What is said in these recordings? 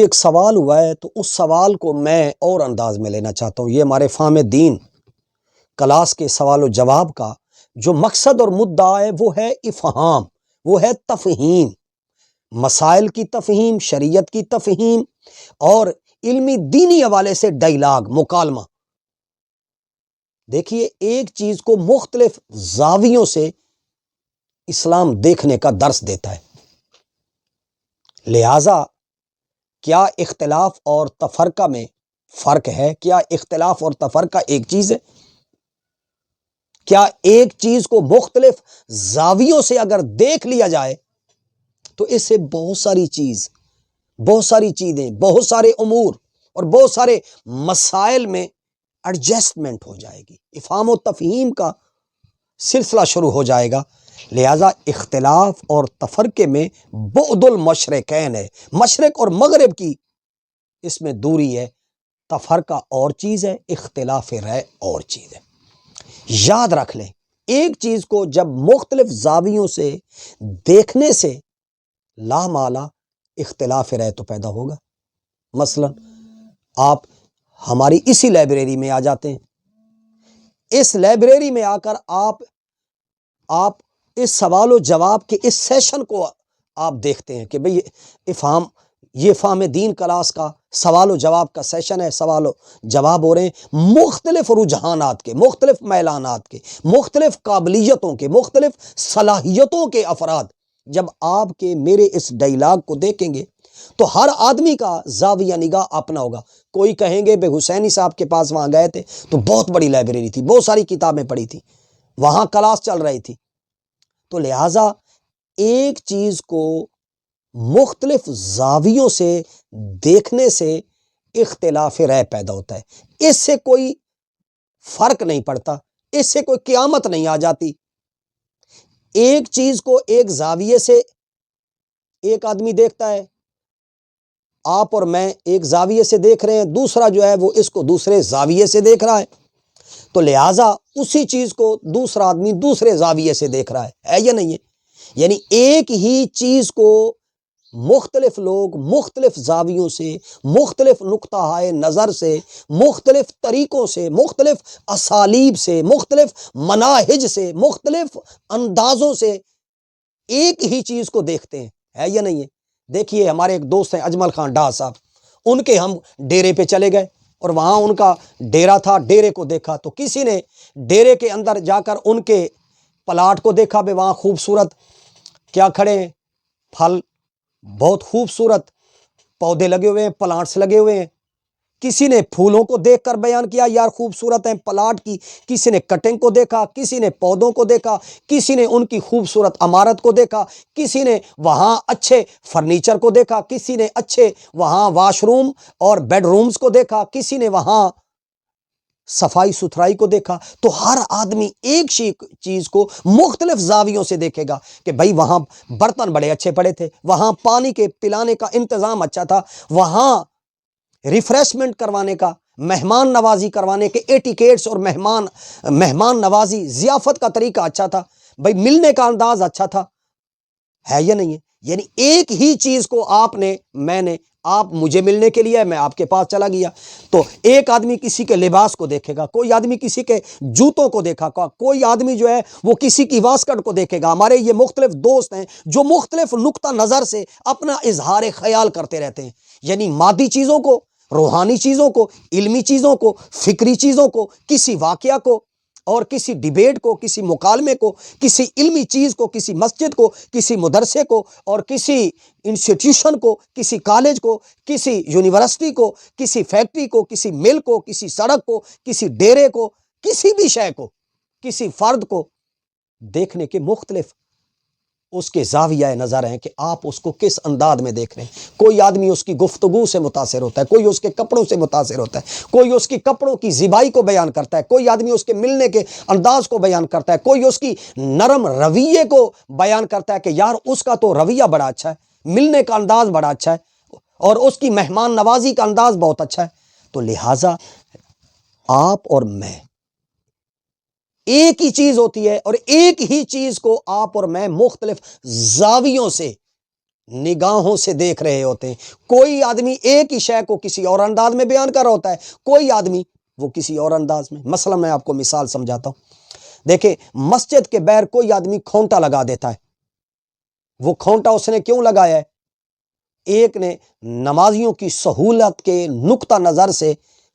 ایک سوال ہوا ہے تو اس سوال کو میں اور انداز میں لینا چاہتا ہوں۔ یہ ہمارے فہم دین کلاس کے سوال و جواب کا جو مقصد اور مدعا ہے وہ ہے افہام، وہ ہے تفہیم، مسائل کی تفہیم، شریعت کی تفہیم اور علمی دینی حوالے سے ڈائیلاگ، مکالمہ۔ دیکھیے، ایک چیز کو مختلف زاویوں سے اسلام دیکھنے کا درس دیتا ہے، لہذا کیا اختلاف اور تفرقہ میں فرق ہے؟ کیا اختلاف اور تفرقہ ایک چیز ہے؟ کیا ایک چیز کو مختلف زاویوں سے اگر دیکھ لیا جائے تو اس سے بہت ساری چیزیں، بہت سارے امور اور بہت سارے مسائل میں ایڈجسٹمنٹ ہو جائے گی، افہام و تفہیم کا سلسلہ شروع ہو جائے گا۔ لہذا اختلاف اور تفرقے میں بعد المشرقین ہے، مشرق اور مغرب کی اس میں دوری ہے۔ تفرقہ اور چیز ہے، اختلاف رائے اور چیز ہے۔ یاد رکھ لیں، ایک چیز کو جب مختلف زاویوں سے دیکھنے سے لامحالہ اختلاف رائے تو پیدا ہوگا۔ مثلا آپ ہماری اسی لائبریری میں آ جاتے ہیں، اس لائبریری میں آ کر آپ اس سوال و جواب کے اس سیشن کو آپ دیکھتے ہیں کہ بھئی یہ فہم دین کلاس کا سوال و جواب کا سیشن ہے، سوال و جواب ہو رہے ہیں مختلف رجحانات کے، مختلف میلانات کے، مختلف قابلیتوں کے، مختلف صلاحیتوں کے افراد جب آپ کے میرے اس ڈائیلاگ کو دیکھیں گے تو ہر آدمی کا زاویہ نگاہ اپنا ہوگا۔ کوئی کہیں گے بے حسینی صاحب کے پاس وہاں گئے تھے تو بہت بڑی لائبریری تھی، بہت ساری کتابیں پڑھی تھی، وہاں کلاس چل رہی تھی۔ تو لہٰذا ایک چیز کو مختلف زاویوں سے دیکھنے سے اختلاف رائے پیدا ہوتا ہے، اس سے کوئی فرق نہیں پڑتا، اس سے کوئی قیامت نہیں آ جاتی۔ ایک چیز کو ایک زاویے سے ایک آدمی دیکھتا ہے، آپ اور میں ایک زاویے سے دیکھ رہے ہیں، دوسرا جو ہے وہ اس کو دوسرے زاویے سے دیکھ رہا ہے، تو لہٰذا اسی چیز کو دوسرا آدمی دوسرے زاویے سے دیکھ رہا ہے یا نہیں ہے؟ یعنی ایک ہی چیز کو مختلف لوگ مختلف زاویوں سے، مختلف نقطہ نظر سے، مختلف طریقوں سے، مختلف اسالیب سے، مختلف مناہج سے، مختلف اندازوں سے ایک ہی چیز کو دیکھتے ہیں، ہے یا نہیں ہے؟ دیکھیے، ہمارے ایک دوست ہیں اجمل خان ڈار صاحب، ان کے ہم ڈیرے پہ چلے گئے اور وہاں ان کا ڈیرا تھا، ڈیرے کو دیکھا تو کسی نے ڈیرے کے اندر جا کر ان کے پلاٹ کو دیکھا، بے وہاں خوبصورت کیا کھڑے ہیں، پھل بہت خوبصورت پودے لگے ہوئے ہیں، پلانٹس لگے ہوئے ہیں۔ کسی نے پھولوں کو دیکھ کر بیان کیا یار خوبصورت ہیں پلاٹ کی، کسی نے کٹنگ کو دیکھا، کسی نے پودوں کو دیکھا، کسی نے ان کی خوبصورت عمارت کو دیکھا، کسی نے وہاں اچھے فرنیچر کو دیکھا، کسی نے اچھے وہاں واش روم اور بیڈ رومز کو دیکھا، کسی نے وہاں صفائی ستھرائی کو دیکھا۔ تو ہر آدمی ایک چیز کو مختلف زاویوں سے دیکھے گا کہ بھائی وہاں برتن بڑے اچھے پڑے تھے، وہاں پانی کے پلانے کا انتظام اچھا تھا، وہاں ریفریشمنٹ کروانے کا، مہمان نوازی کروانے کے ایٹیکیٹس اور مہمان نوازی ضیافت کا طریقہ اچھا تھا، بھائی ملنے کا انداز اچھا تھا، ہے یا نہیں ہے؟ یعنی ایک ہی چیز کو آپ مجھے ملنے کے لیے میں آپ کے پاس چلا گیا، تو ایک آدمی کسی کے لباس کو دیکھے گا، کوئی آدمی کسی کے جوتوں کو دیکھا گا، کوئی آدمی جو ہے وہ کسی کی واسکٹ کو دیکھے گا۔ ہمارے یہ مختلف دوست ہیں جو مختلف نقطہ نظر سے اپنا اظہار خیال کرتے رہتے ہیں، یعنی مادی چیزوں کو، روحانی چیزوں کو، علمی چیزوں کو، فکری چیزوں کو، کسی واقعہ کو اور کسی ڈیبیٹ کو، کسی مکالمے کو، کسی علمی چیز کو، کسی مسجد کو، کسی مدرسے کو اور کسی انسٹیٹیوشن کو، کسی کالج کو، کسی یونیورسٹی کو، کسی فیکٹری کو، کسی مل کو، کسی سڑک کو، کسی ڈیرے کو، کسی بھی شے کو، کسی فرد کو دیکھنے کے مختلف اس کے زاویہ نظر ہیں کہ آپ اس کو کس انداز میں دیکھ رہے ہیں۔ کوئی آدمی اس کی گفتگو سے متاثر ہوتا ہے، کوئی اس کے کپڑوں سے متاثر ہوتا ہے، کوئی اس کی کپڑوں کی زیبائی کو بیان کرتا ہے، کوئی آدمی اس کے ملنے کے انداز کو بیان کرتا ہے، کوئی اس کی نرم رویے کو بیان کرتا ہے کہ یار اس کا تو رویہ بڑا اچھا ہے، ملنے کا انداز بڑا اچھا ہے اور اس کی مہمان نوازی کا انداز بہت اچھا ہے۔ تو لہٰذا آپ اور میں ایک ہی چیز ہوتی ہے اور ایک ہی چیز کو آپ اور میں مختلف زاویوں سے نگاہوں سے دیکھ رہے ہوتے ہیں۔ کوئی آدمی ایک ہی شے کو کسی اور انداز میں بیان کر رہا ہوتا ہے، کوئی آدمی وہ کسی اور انداز میں۔ مثلا میں آپ کو مثال سمجھاتا ہوں، دیکھیں مسجد کے باہر کوئی آدمی کھونٹا لگا دیتا ہے۔ وہ کھونٹا اس نے کیوں لگایا ہے؟ ایک نے نمازیوں کی سہولت کے نقطہ نظر سے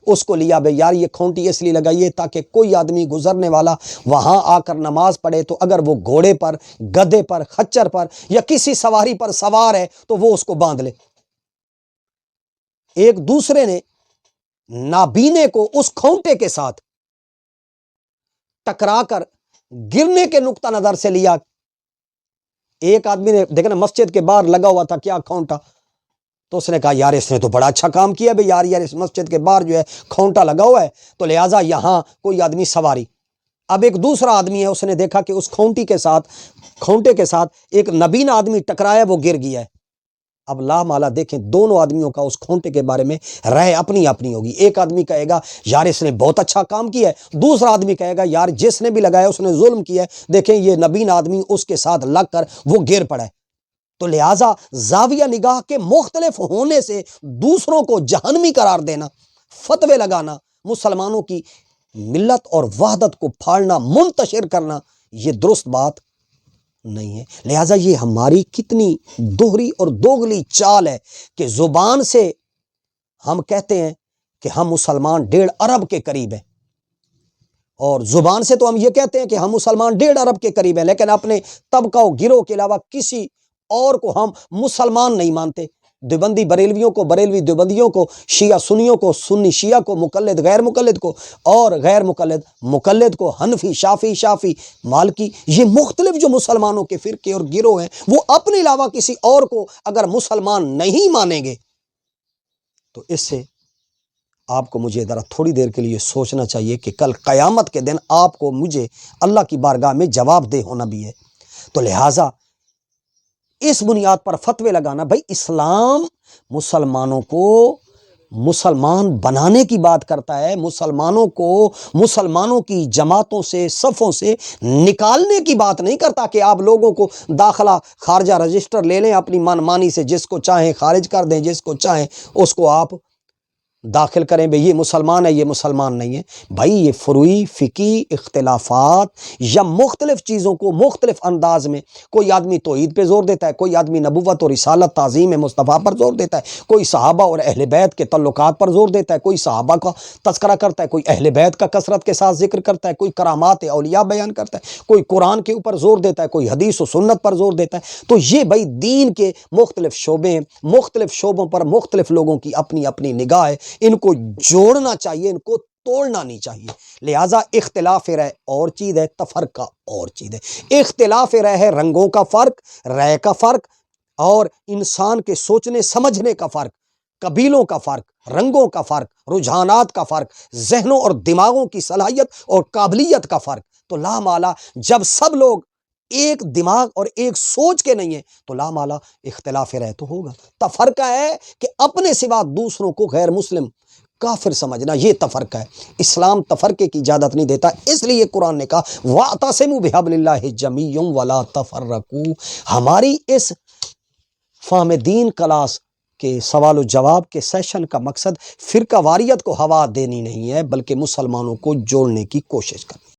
اس کو لیا، بھئی یار یہ کھونٹی اس لیے لگائیے تاکہ کوئی آدمی گزرنے والا وہاں آ کر نماز پڑھے تو اگر وہ گھوڑے پر، گدھے پر، خچر پر یا کسی سواری پر سوار ہے تو وہ اس کو باندھ لے۔ ایک دوسرے نے نابینے کو اس کھونٹے کے ساتھ ٹکرا کر گرنے کے نقطہ نظر سے لیا۔ ایک آدمی نے دیکھنا مسجد کے باہر لگا ہوا تھا کیا کھونٹا، تو اس نے کہا یار اس نے تو بڑا اچھا کام کیا بھئی، یار اس مسجد کے باہر جو ہے کھونٹا لگا ہوا ہے تو لہٰذا یہاں کوئی آدمی سواری۔ اب ایک دوسرا آدمی ہے، اس نے دیکھا کہ اس کھونٹے کے ساتھ ایک نبینا آدمی ٹکرایا، وہ گر گیا ہے۔ اب لا مالا دیکھیں دونوں آدمیوں کا اس کھونٹے کے بارے میں رائے اپنی اپنی ہوگی۔ ایک آدمی کہے گا یار اس نے بہت اچھا کام کیا ہے، دوسرا آدمی کہے گا یار جس نے بھی لگایا اس نے ظلم کیا ہے، دیکھیں یہ نبینا آدمی اس کے ساتھ لگ کر وہ گر پڑا ہے۔ تو لہٰذا زاویہ نگاہ کے مختلف ہونے سے دوسروں کو جہنمی قرار دینا، فتوے لگانا، مسلمانوں کی ملت اور وحدت کو پھاڑنا، منتشر کرنا، یہ درست بات نہیں ہے۔ لہٰذا یہ ہماری کتنی دوہری اور دوگلی چال ہے کہ زبان سے ہم کہتے ہیں کہ ہم مسلمان 1.5 ارب کے قریب ہیں، اور زبان سے تو ہم یہ کہتے ہیں کہ ہم مسلمان 1.5 ارب کے قریب ہیں، لیکن اپنے طبقہ و گروہ کے علاوہ کسی اور کو ہم مسلمان نہیں مانتے۔ دیوبندی بریلویوں کو بریلوی دیوبندیوں کو، شیعہ سنیوں کو سنی شیعہ کو، مقلد غیر مقلد کو، اور غیر مقلد مقلد کو، حنفی شافعی مالکی، یہ مختلف جو مسلمانوں کے فرقے اور گروہ ہیں وہ اپنے علاوہ کسی اور کو اگر مسلمان نہیں مانیں گے تو اس سے آپ کو مجھے ذرا تھوڑی دیر کے لیے سوچنا چاہیے کہ کل قیامت کے دن آپ کو مجھے اللہ کی بارگاہ میں جواب دہ ہونا بھی ہے۔ تو لہٰذا اس بنیاد پر فتوے لگانا، بھائی اسلام مسلمانوں کو مسلمان بنانے کی بات کرتا ہے، مسلمانوں کو مسلمانوں کی جماعتوں سے، صفوں سے نکالنے کی بات نہیں کرتا کہ آپ لوگوں کو داخلہ خارجہ رجسٹر لے لیں اپنی من مانی سے، جس کو چاہیں خارج کر دیں، جس کو چاہیں اس کو آپ داخل کریں، بھئی یہ مسلمان ہے یہ مسلمان نہیں ہے۔ بھائی یہ فروعی فقہی اختلافات یا مختلف چیزوں کو مختلف انداز میں، کوئی آدمی توحید پہ زور دیتا ہے، کوئی آدمی نبوت اور رسالت تعظیم مصطفیٰ پر زور دیتا ہے، کوئی صحابہ اور اہل بیت کے تعلقات پر زور دیتا ہے، کوئی صحابہ کا تذکرہ کرتا ہے، کوئی اہل بیت کا کثرت کے ساتھ ذکر کرتا ہے، کوئی کرامات اولیاء بیان کرتا ہے، کوئی قرآن کے اوپر زور دیتا ہے، کوئی حدیث و سنت پر زور دیتا ہے۔ تو یہ بھائی دین کے مختلف شعبے ہیں، مختلف شعبوں پر مختلف لوگوں کی اپنی اپنی نگاہ ہے، ان کو جوڑنا چاہیے، ان کو توڑنا نہیں چاہیے۔ لہٰذا اختلاف رائے اور چیز ہے، تفرقہ اور چیز ہے۔ اختلاف رائے ہے رنگوں کا فرق، رائے کا فرق، اور انسان کے سوچنے سمجھنے کا فرق، قبیلوں کا فرق، رنگوں کا فرق، رجحانات کا فرق، ذہنوں اور دماغوں کی صلاحیت اور قابلیت کا فرق۔ تو لا مالا جب سب لوگ ایک دماغ اور ایک سوچ کے نہیں ہیں تو لا مالا اختلاف رائے تو ہوگا۔ تفرقہ ہے کہ اپنے سوا دوسروں کو غیر مسلم کافر سمجھنا، یہ تفرقہ ہے۔ اسلام تفرقے کی اجازت نہیں دیتا، اس لیے قرآن نے کہا وَاعْتَصِمُوا بِحَبْلِ اللَّهِ جَمِيعًا وَلَا تَفَرَّقُوا۔ ہماری اس فہم دین کلاس کے سوال و جواب کے سیشن کا مقصد فرقہ واریت کو ہوا دینی نہیں ہے، بلکہ مسلمانوں کو جوڑنے کی کوشش کرنی۔